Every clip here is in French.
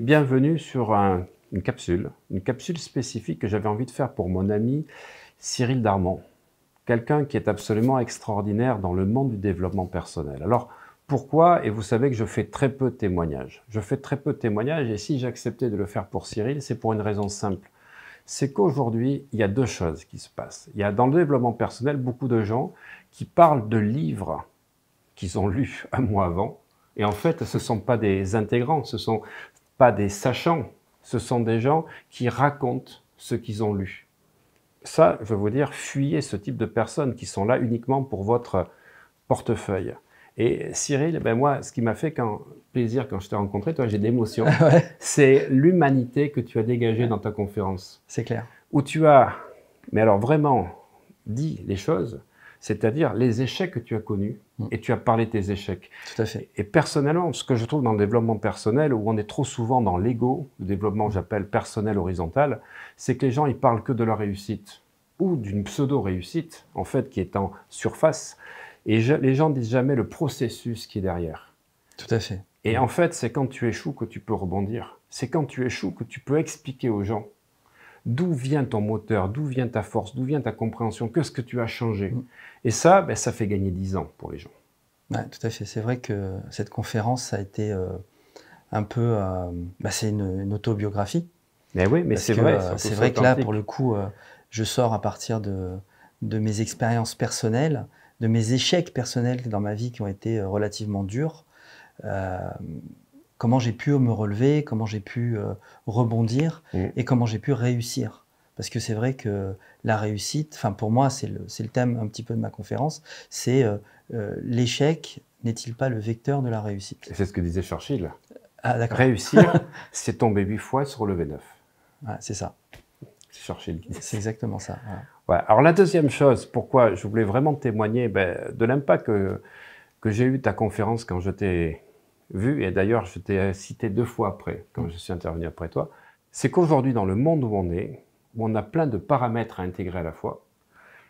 bienvenue sur une capsule spécifique que j'avais envie de faire pour mon ami Cyril Darmon, quelqu'un qui est absolument extraordinaire dans le monde du développement personnel. Alors, pourquoi? Et vous savez que je fais très peu de témoignages. Je fais très peu de témoignages et si j'ai accepté de le faire pour Cyril, c'est pour une raison simple. C'est qu'aujourd'hui, il y a deux choses qui se passent. Il y a dans le développement personnel beaucoup de gens qui parlent de livres qu'ils ont lus un mois avant. Et en fait, ce ne sont pas des intégrants, ce ne sont pas des sachants, ce sont des gens qui racontent ce qu'ils ont lu. Ça, je veux vous dire, fuyez ce type de personnes qui sont là uniquement pour votre portefeuille. Et Cyril, ben moi, ce qui m'a fait plaisir quand je t'ai rencontré, toi, j'ai d'émotion, Ouais. c'est l'humanité que tu as dégagée dans ta conférence. C'est clair. Où tu as, mais alors vraiment, dit les choses, c'est-à-dire les échecs que tu as connus, et tu as parlé de tes échecs. Tout à fait. Et personnellement, ce que je trouve dans le développement personnel, où on est trop souvent dans l'ego, le développement j'appelle personnel horizontal, c'est que les gens, ils parlent que de leur réussite, ou d'une pseudo-réussite, en fait, qui est en surface, et les gens ne disent jamais le processus qui est derrière. Tout à fait. Et en fait, c'est quand tu échoues que tu peux rebondir. C'est quand tu échoues que tu peux expliquer aux gens d'où vient ton moteur, d'où vient ta force, d'où vient ta compréhension, qu'est-ce que tu as changé. Et ça, ben, ça fait gagner 10 ans pour les gens. Ouais, tout à fait. C'est vrai que cette conférence, ça a été un peu... c'est une autobiographie. Mais oui, mais c'est vrai. C'est vrai que là, pour le coup, je sors à partir de mes expériences personnelles, de mes échecs personnels dans ma vie qui ont été relativement durs. Comment j'ai pu me relever, comment j'ai pu rebondir et comment j'ai pu réussir. Parce que c'est vrai que la réussite, enfin pour moi, c'est le thème un petit peu de ma conférence, c'est l'échec n'est-il pas le vecteur de la réussite? Et c'est ce que disait Churchill. Ah d'accord. Réussir, c'est tomber 8 fois et se relever 9. Ouais, c'est ça. C'est Churchill qui disait. C'est exactement ça. Voilà. Ouais. Alors la deuxième chose, pourquoi je voulais vraiment témoigner de l'impact que j'ai eu ta conférence quand je t'ai vu, et d'ailleurs je t'ai cité 2 fois après, quand je suis intervenu après toi, c'est qu'aujourd'hui dans le monde où on est, où on a plein de paramètres à intégrer à la fois,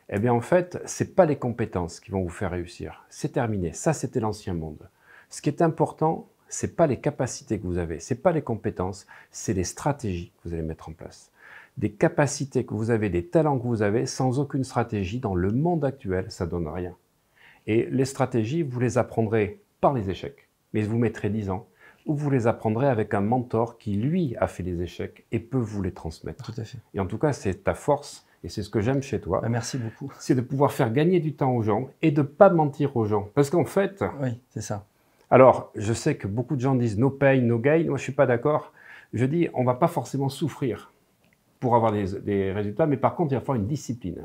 eh bien en fait, ce n'est pas les compétences qui vont vous faire réussir. C'est terminé. Ça, c'était l'ancien monde. Ce qui est important, ce n'est pas les capacités que vous avez, ce n'est pas les compétences, c'est les stratégies que vous allez mettre en place. Des capacités que vous avez, des talents que vous avez, sans aucune stratégie, dans le monde actuel, ça ne donne rien. Et les stratégies, vous les apprendrez par les échecs, mais vous mettrez 10 ans, ou vous les apprendrez avec un mentor qui, lui, a fait les échecs et peut vous les transmettre. Tout à fait. Et en tout cas, c'est ta force, et c'est ce que j'aime chez toi. Merci beaucoup. C'est de pouvoir faire gagner du temps aux gens et de ne pas mentir aux gens. Parce qu'en fait... Oui, c'est ça. Alors, je sais que beaucoup de gens disent « no pain, no gain ». Moi, je ne suis pas d'accord. Je dis « on ne va pas forcément souffrir pour avoir des résultats, mais par contre, il va falloir une discipline ».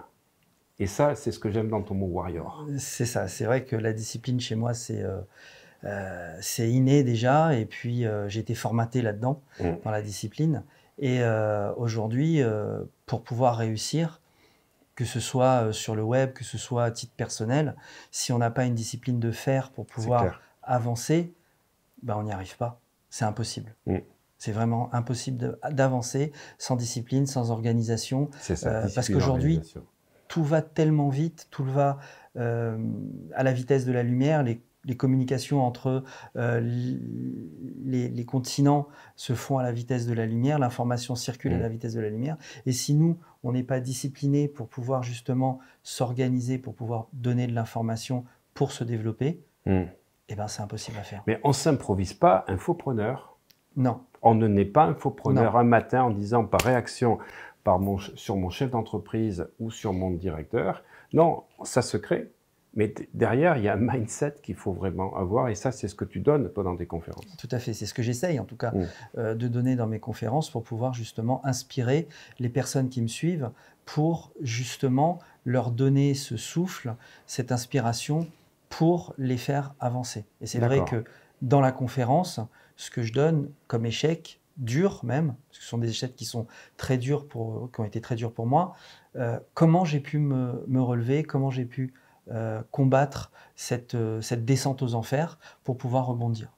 Et ça, c'est ce que j'aime dans ton mot warrior. C'est ça. C'est vrai que la discipline, chez moi, c'est inné déjà. Et puis, j'ai été formaté là-dedans, dans la discipline. Et aujourd'hui, pour pouvoir réussir, que ce soit sur le web, que ce soit à titre personnel, si on n'a pas une discipline de fer pour pouvoir avancer, ben on n'y arrive pas. C'est impossible. C'est vraiment impossible d'avancer sans discipline, sans organisation. C'est ça, parce qu'aujourd'hui, tout va tellement vite, tout va à la vitesse de la lumière. Les communications entre les continents se font à la vitesse de la lumière, l'information circule à la vitesse de la lumière. Et si nous, on n'est pas disciplinés pour pouvoir justement s'organiser, pour pouvoir donner de l'information pour se développer, eh ben c'est impossible à faire. Mais on ne s'improvise pas infopreneur. Non. On ne naît pas infopreneur un matin en disant par réaction sur mon chef d'entreprise ou sur mon directeur. Non, ça se crée. Mais derrière, il y a un mindset qu'il faut vraiment avoir. Et ça, c'est ce que tu donnes, toi, dans tes conférences. Tout à fait. C'est ce que j'essaye, en tout cas, de donner dans mes conférences pour pouvoir justement inspirer les personnes qui me suivent pour justement leur donner ce souffle, cette inspiration pour les faire avancer. Et c'est vrai que dans la conférence, ce que je donne comme échec, dur même, parce que ce sont des échecs qui sont très durs qui ont été très durs pour moi, comment j'ai pu me relever, comment j'ai pu combattre cette descente aux enfers pour pouvoir rebondir.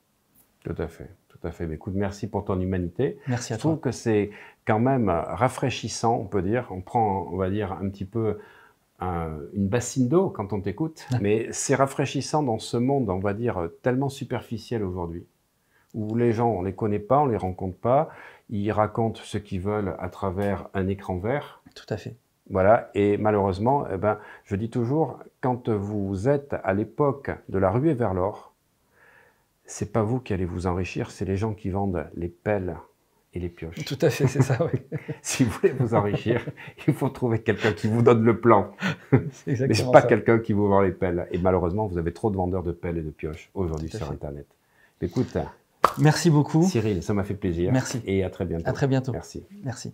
Tout à fait, tout à fait. Mais écoute, merci pour ton humanité. Merci à toi. Je trouve que c'est quand même rafraîchissant, on peut dire. On prend, on va dire, un petit peu une bassine d'eau quand on t'écoute, mais c'est rafraîchissant dans ce monde, on va dire, tellement superficiel aujourd'hui, où les gens, on ne les connaît pas, on ne les rencontre pas, ils racontent ce qu'ils veulent à travers un écran vert. Tout à fait. Voilà, et malheureusement, eh ben, je dis toujours, quand vous êtes à l'époque de la ruée vers l'or, c'est pas vous qui allez vous enrichir, c'est les gens qui vendent les pelles et les pioches. Tout à fait, c'est ça, oui. Si vous voulez vous enrichir, il faut trouver quelqu'un qui vous donne le plan, C'est mais pas quelqu'un qui vous vend les pelles. Et malheureusement, vous avez trop de vendeurs de pelles et de pioches aujourd'hui sur Internet. Écoute, merci beaucoup. Cyril, ça m'a fait plaisir. Merci. Et à très bientôt. À très bientôt. Merci. Merci.